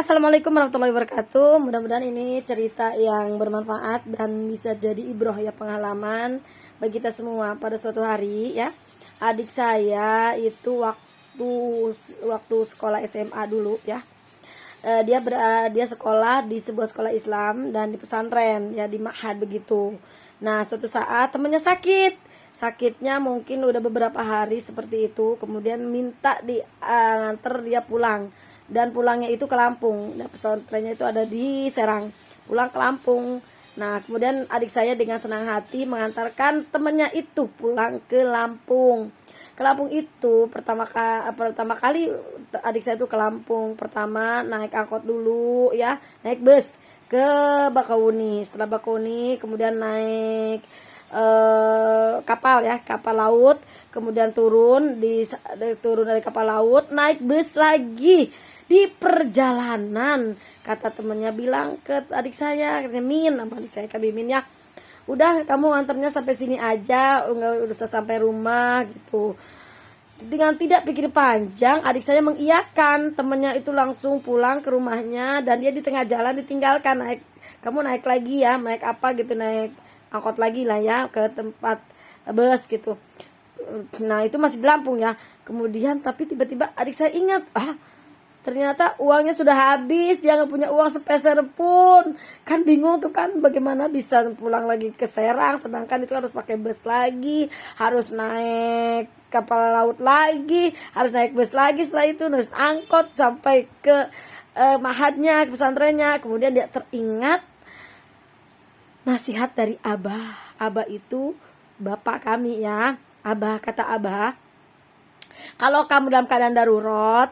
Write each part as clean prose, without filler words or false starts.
Assalamualaikum warahmatullahi wabarakatuh. Mudah-mudahan ini cerita yang bermanfaat dan bisa jadi ibroh ya, pengalaman bagi kita semua pada suatu hari ya. Adik saya itu waktu sekolah SMA dulu ya. Dia sekolah di sebuah sekolah Islam dan di pesantren ya, di ma'had begitu. Nah, suatu saat temannya sakit. Sakitnya mungkin udah beberapa hari seperti itu, kemudian minta diantar dia pulang. Dan pulangnya itu ke Lampung. Nah, pesantrennya itu ada di Serang. Pulang ke Lampung. Nah, kemudian adik saya dengan senang hati mengantarkan temannya itu pulang ke Lampung. Ke Lampung itu pertama kali adik saya itu ke Lampung. Pertama naik angkot dulu ya, naik bus ke Bakauni. Setelah Bakauni kemudian naik kapal ya, kapal laut. Kemudian turun dari kapal laut, naik bus lagi. Di perjalanan kata temennya bilang ke adik saya, katanya Min, nama adik saya Kak Mimin ya, udah kamu antarnya sampai sini aja, nggak usah sampai rumah gitu. Dengan tidak pikir panjang, adik saya mengiyakan. Temennya itu langsung pulang ke rumahnya dan dia di tengah jalan ditinggalkan. Kamu naik lagi ya, naik apa gitu, naik angkot lagi lah ya ke tempat bus gitu. Nah, itu masih di Lampung ya. Kemudian tapi tiba-tiba adik saya ingat, ternyata uangnya sudah habis, dia nggak punya uang sepeser pun. Kan bingung tuh kan, bagaimana bisa pulang lagi ke Serang, sedangkan itu harus pakai bus lagi, harus naik kapal laut lagi, harus naik bus lagi, setelah itu harus angkot sampai ke mahadnya, ke pesantrennya. Kemudian dia teringat nasihat dari Abah. Abah itu bapak kami ya. Abah, kata Abah, kalau kamu dalam keadaan darurat,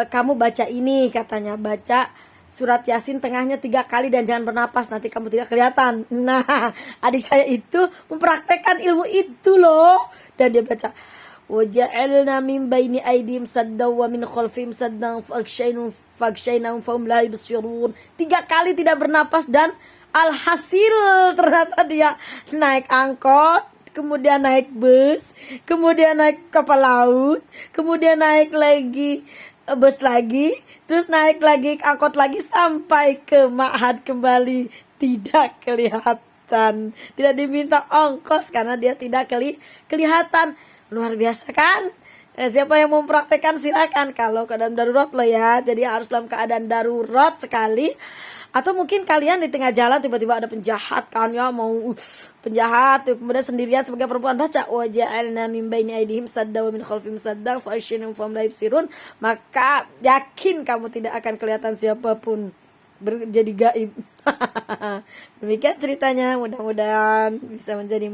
kamu baca ini, katanya, baca surat Yasin tengahnya 3 kali dan jangan bernapas, nanti kamu tidak kelihatan. Nah, adik saya itu mempraktekkan ilmu itu loh, dan dia baca waja'alna min baini aydihim saddaw wa min khalfihim saddan faghshaynahum fahum la yubsirun. 3 kali tidak bernapas dan alhasil ternyata dia naik angkot, kemudian naik bus, kemudian naik kapal laut, kemudian naik lagi bus lagi, terus naik lagi angkot lagi sampai ke ma'had kembali. Tidak kelihatan, tidak diminta ongkos karena dia tidak kelihatan. Luar biasa kan? Siapa yang mau mempraktekkan silakan, kalau keadaan darurat loh ya. Jadi harus dalam keadaan darurat sekali. Atau mungkin kalian di tengah jalan tiba-tiba ada penjahat kan ya, mau penjahat, kemudian sendirian sebagai perempuan, baca waja'alna min baini aydihim sadda wa min khalfihim sadda fa'ashinum fahum la yubsirun, maka yakin kamu tidak akan kelihatan siapapun, jadi gaib. Demikian ceritanya, mudah-mudahan bisa menjadi